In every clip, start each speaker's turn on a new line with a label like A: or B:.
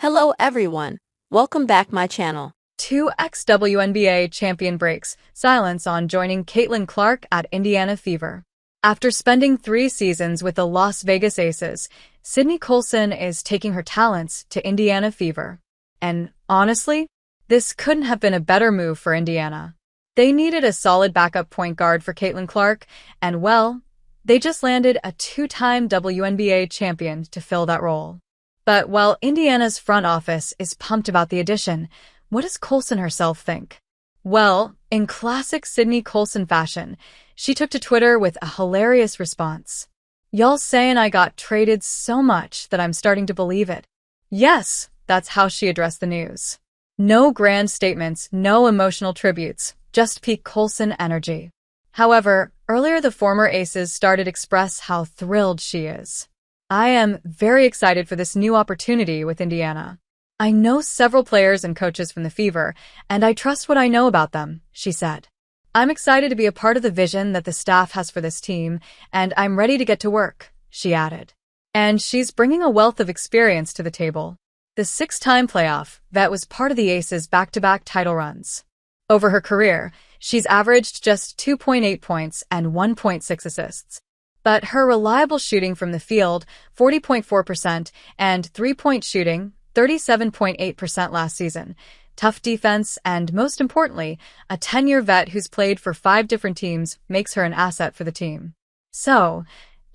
A: Hello everyone, welcome back my channel.
B: Two ex-WNBA champion breaks silence on joining Caitlin Clark at Indiana Fever. After spending 3 seasons with the Las Vegas Aces, Sydney Colson is taking her talents to Indiana Fever. And honestly, this couldn't have been a better move for Indiana. They needed a solid backup point guard for Caitlin Clark, and well, they just landed a 2-time WNBA champion to fill that role. But while Indiana's front office is pumped about the addition, what does Colson herself think? Well, in classic Sydney Colson fashion, she took to Twitter with a hilarious response. "Y'all saying I got traded so much that I'm starting to believe it." Yes, that's how she addressed the news. No grand statements, no emotional tributes, just peak Colson energy. However, earlier the former Aces started to express how thrilled she is. "I am very excited for this new opportunity with Indiana. I know several players and coaches from the Fever, and I trust what I know about them," she said. "I'm excited to be a part of the vision that the staff has for this team, and I'm ready to get to work," she added. And she's bringing a wealth of experience to the table. The 6-time playoff vet was part of the Aces' back-to-back title runs. Over her career, she's averaged just 2.8 points and 1.6 assists. But her reliable shooting from the field, 40.4%, and 3-point shooting, 37.8% last season, tough defense, and most importantly, a 10-year vet who's played for 5 different teams makes her an asset for the team. So,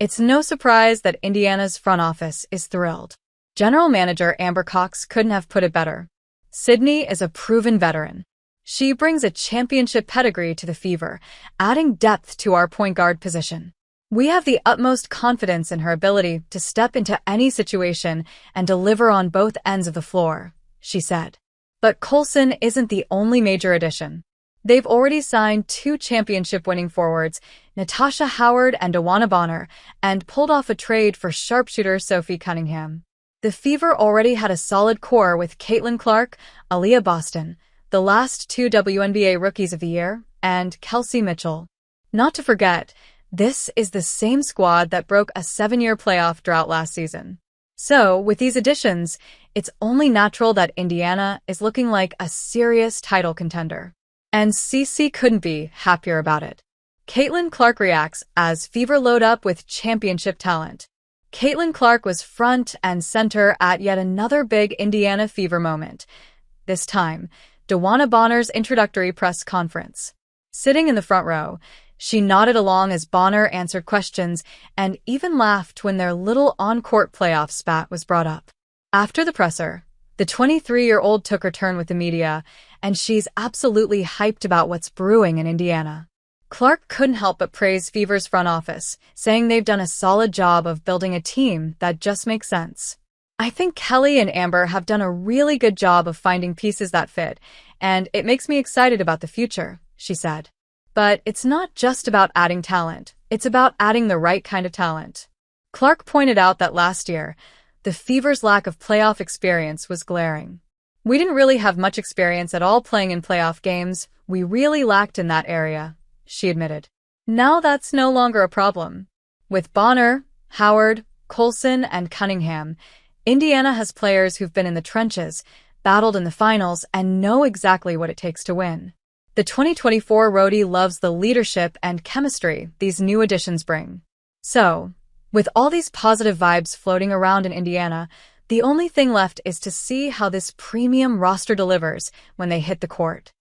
B: it's no surprise that Indiana's front office is thrilled. General Manager Amber Cox couldn't have put it better. Sydney is a proven veteran. She brings a championship pedigree to the Fever, adding depth to our point guard position. "We have the utmost confidence in her ability to step into any situation and deliver on both ends of the floor," she said. But Colson isn't the only major addition. They've already signed 2 championship-winning forwards, Natasha Howard and Dawana Bonner, and pulled off a trade for sharpshooter Sophie Cunningham. The Fever already had a solid core with Caitlin Clark, Aaliyah Boston, the last 2 WNBA Rookies of the Year, and Kelsey Mitchell. Not to forget, this is the same squad that broke a 7-year playoff drought last season. So, with these additions, it's only natural that Indiana is looking like a serious title contender. And CC couldn't be happier about it. Caitlin Clark reacts as Fever load up with championship talent. Caitlin Clark was front and center at yet another big Indiana Fever moment. This time, Dawana Bonner's introductory press conference. Sitting in the front row, she nodded along as Bonner answered questions and even laughed when their little on-court playoff spat was brought up. After the presser, the 23-year-old took her turn with the media, and she's absolutely hyped about what's brewing in Indiana. Clark couldn't help but praise Fever's front office, saying they've done a solid job of building a team that just makes sense. "I think Kelly and Amber have done a really good job of finding pieces that fit, and it makes me excited about the future," she said. But it's not just about adding talent, it's about adding the right kind of talent. Clark pointed out that last year, the Fever's lack of playoff experience was glaring. "We didn't really have much experience at all playing in playoff games. We really lacked in that area," she admitted. Now that's no longer a problem. With Bonner, Howard, Colson, and Cunningham, Indiana has players who've been in the trenches, battled in the finals, and know exactly what it takes to win. The 2024 roadie loves the leadership and chemistry these new additions bring. So, with all these positive vibes floating around in Indiana, the only thing left is to see how this premium roster delivers when they hit the court.